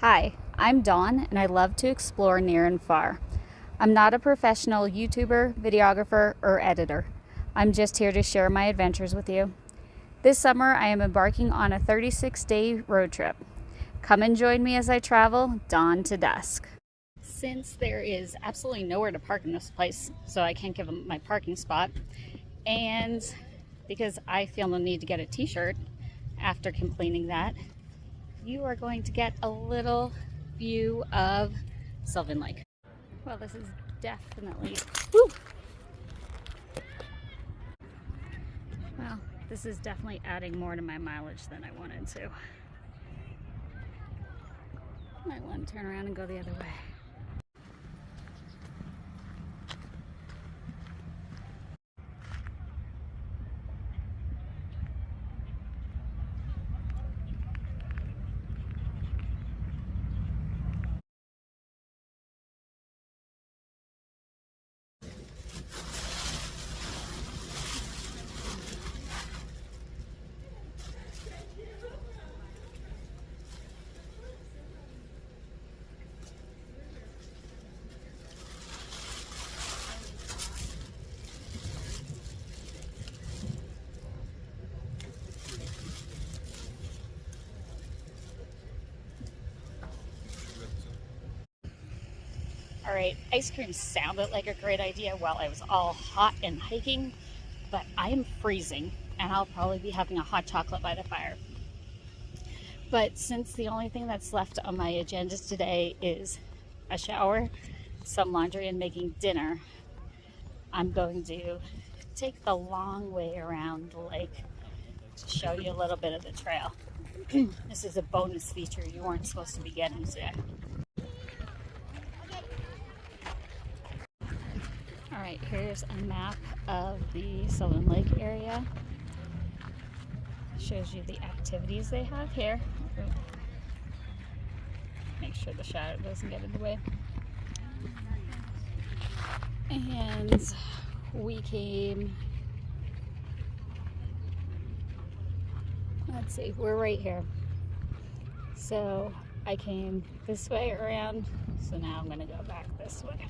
Hi, I'm Dawn and I love to explore near and far. I'm not a professional YouTuber, videographer, or editor. I'm just here to share my adventures with you. This summer I am embarking on a 36-day road trip. Come and join me as I travel dawn to dusk. Since there is absolutely nowhere to park in this place, so I can't give them my parking spot, and because I feel the need to get a t-shirt after completing that, you are going to get a little view of Sylvan Lake. Well, this is definitely, well, this is definitely adding more to my mileage than I wanted to. Might want to turn around and go the other way. All right, ice cream sounded like a great idea while I was all hot and hiking, but I am freezing and I'll probably be having a hot chocolate by the fire. But since the only thing that's left on my agenda today is a shower, some laundry, and making dinner, I'm going to take the long way around the lake to show you a little bit of the trail. This is a bonus feature you weren't supposed to be getting today. All right, here's a map of the Sylvan Lake area. Shows you the activities they have here. Make sure the shadow doesn't get in the way. And we came, let's see, we're right here. So I came this way around, so now I'm gonna go back this way.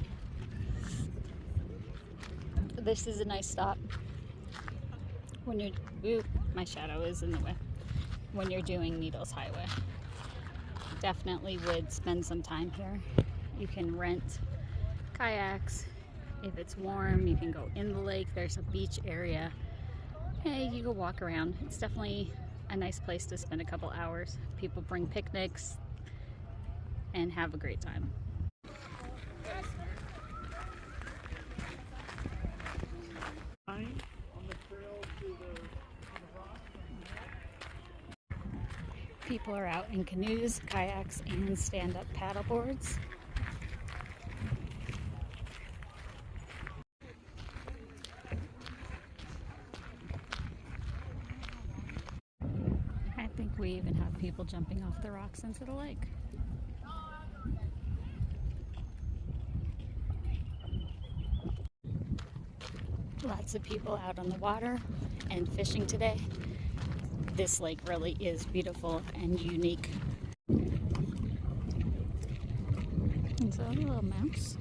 This is a nice stop when you're, my shadow is in the way, when you're doing Needles Highway. Definitely would spend some time here. You can rent kayaks. If it's warm, you can go in the lake. There's a beach area. Hey, you can walk around. It's definitely a nice place to spend a couple hours. People bring picnics and have a great time. People are out in canoes, kayaks, and stand-up paddle boards. I think we even have people jumping off the rocks into the lake. Lots of people out on the water and fishing today. This lake really is beautiful and unique. Is that a little mouse?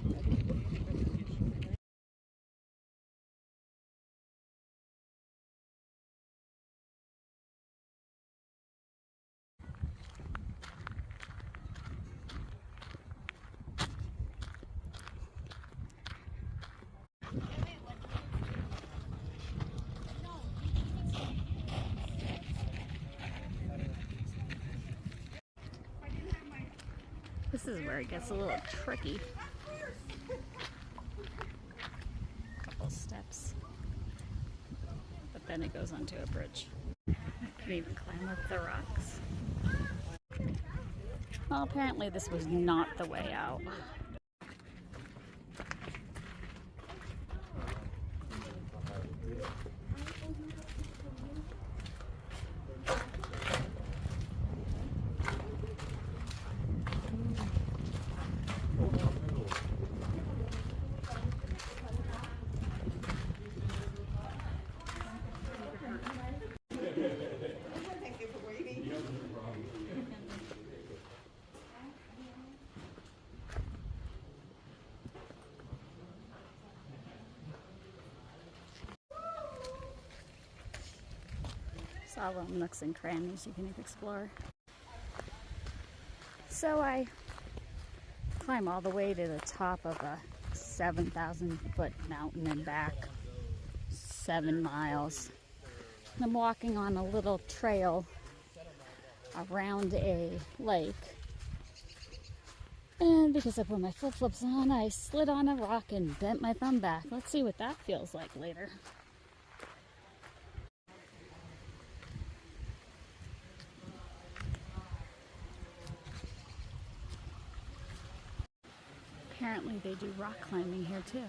This is where it gets a little tricky. Couple steps, but then it goes onto a bridge. You can even climb up the rocks. Well, apparently this was not the way out. all the nooks and crannies you can explore. So I climb all the way to the top of a 7,000-foot mountain and back, 7 miles. And I'm walking on a little trail around a lake. And because I put my flip-flops on, I slid on a rock and bent my thumb back. Let's see what that feels like later. Apparently they do rock climbing here too.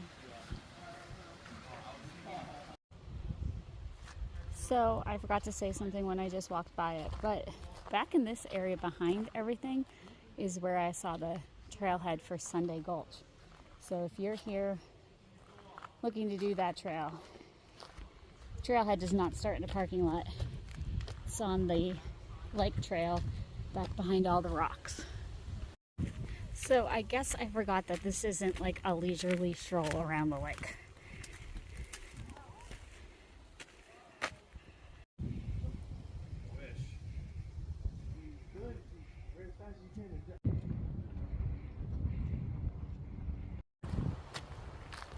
So I forgot to say something when I just walked by it, but back in this area behind everything is where I saw the trailhead for Sunday Gulch. So if you're here looking to do that trailhead does not start in the parking lot. It's on the lake trail back behind all the rocks. So I guess I forgot that this isn't like a leisurely stroll around the lake.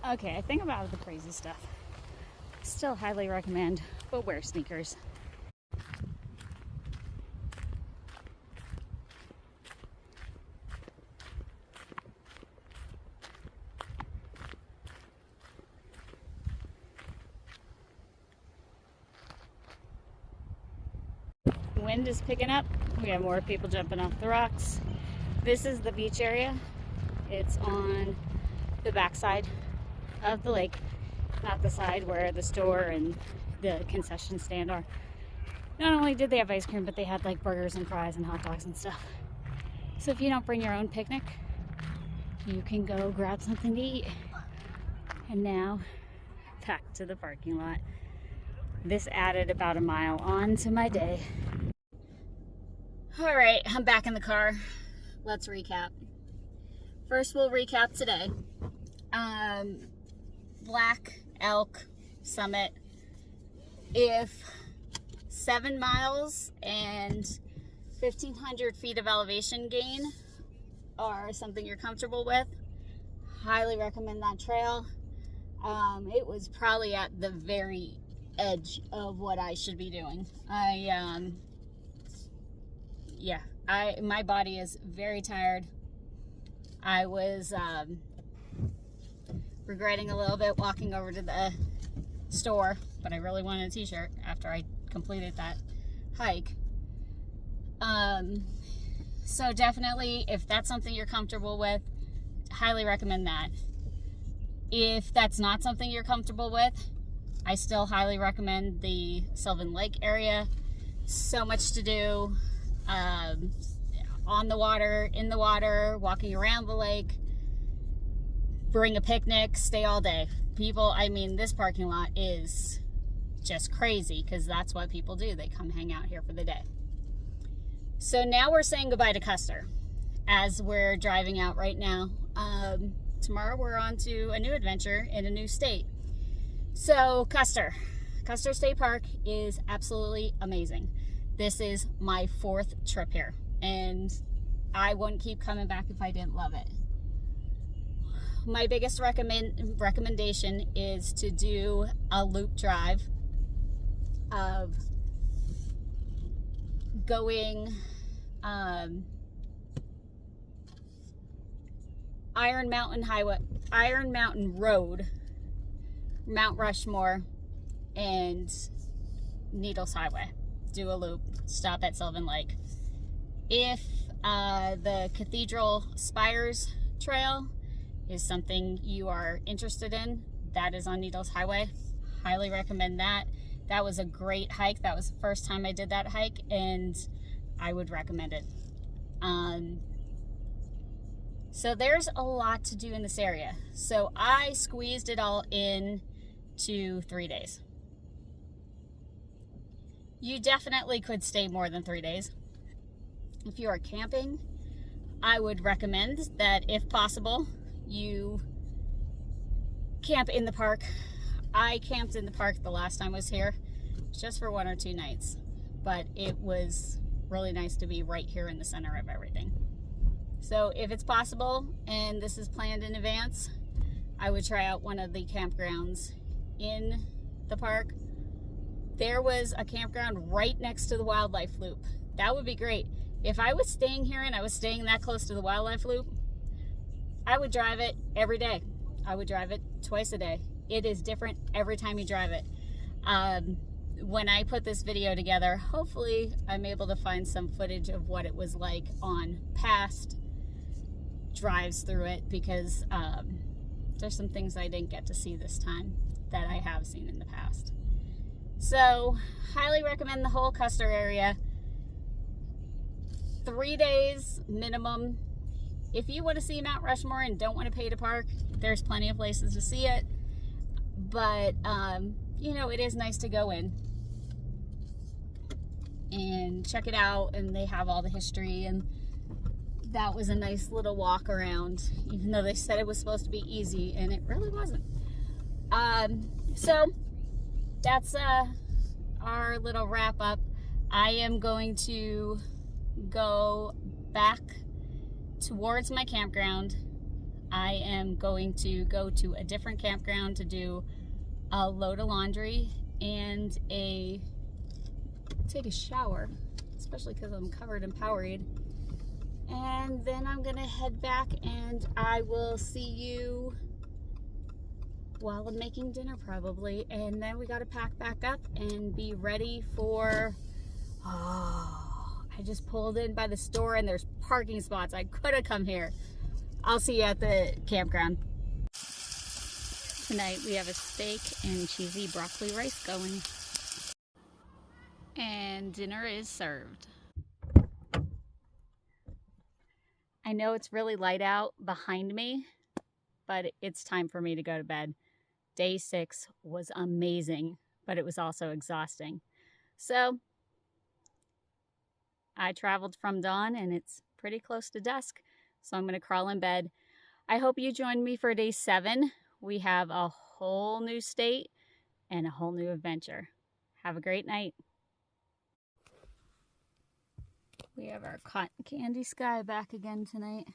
Okay, I think I'm out of the crazy stuff. Still highly recommend, but wear sneakers. Wind is picking up. We have more people jumping off the rocks. This is the beach area. It's on the backside of the lake, not the side where the store and the concession stand are. Not only did they have ice cream, but they had like burgers and fries and hot dogs and stuff. So if you don't bring your own picnic, you can go grab something to eat. And now back to the parking lot. This added about a mile on to my day. All right, I'm back in the car. Let's recap. First, we'll recap today. Black Elk Summit. If 7 miles and 1,500 feet of elevation gain are something you're comfortable with, highly recommend that trail. It was probably at the very edge of what I should be doing. My body is very tired. I was regretting a little bit walking over to the store, but I really wanted a t-shirt after I completed that hike. So definitely, if that's something you're comfortable with, highly recommend that. If that's not something you're comfortable with, I still highly recommend the Sylvan Lake area. So much to do. On the water, in the water, walking around the lake. Bring a picnic, stay all day. This parking lot is just crazy because that's what people do. They come hang out here for the day. So now we're saying goodbye to Custer as we're driving out right now. Tomorrow we're on to a new adventure in a new state. So Custer State Park is absolutely amazing. This is my 4th trip here, and I wouldn't keep coming back if I didn't love it. My biggest recommendation is to do a loop drive of going Iron Mountain Road, Mount Rushmore, and Needles Highway. Do a loop, stop at Sylvan Lake. If the Cathedral Spires Trail is something you are interested in, that is on Needles Highway. Highly recommend that. That was a great hike. That was the first time I did that hike, and I would recommend it. So there's a lot to do in this area. So I squeezed it all in to 3 days. You definitely could stay more than 3 days. If you are camping, I would recommend that if possible, you camp in the park. I camped in the park the last time I was here, just for 1 or 2 nights. but it was really nice to be right here in the center of everything. So if it's possible and this is planned in advance, I would try out one of the campgrounds in the park. There was a campground right next to the wildlife loop. That would be great. If I was staying here and I was staying that close to the wildlife loop, I would drive it every day. I would drive it twice a day. It is different every time you drive it. When I put this video together, hopefully I'm able to find some footage of what it was like on past drives through it, because there's some things I didn't get to see this time that I have seen in the past. So, highly recommend the whole Custer area. 3 days minimum. If you want to see Mount Rushmore and don't want to pay to park, there's plenty of places to see it. But, you know, it is nice to go in and check it out, and they have all the history, and that was a nice little walk around, even though they said it was supposed to be easy, and it really wasn't. So that's our little wrap up. I am going to go back towards my campground. I am going to go to a different campground to do a load of laundry and take a shower, especially because I'm covered in Powerade. And then I'm gonna head back, and I will see you while I'm making dinner probably. And then we gotta pack back up and be ready for, I just pulled in by the store and there's parking spots. I could have come here. I'll see you at the campground. Tonight we have a steak and cheesy broccoli rice going. And dinner is served. I know it's really light out behind me, but it's time for me to go to bed. Day 6 was amazing, but it was also exhausting. So I traveled from dawn and it's pretty close to dusk, so I'm going to crawl in bed. I hope you join me for day 7. We have a whole new state and a whole new adventure. Have a great night. We have our cotton candy sky back again tonight.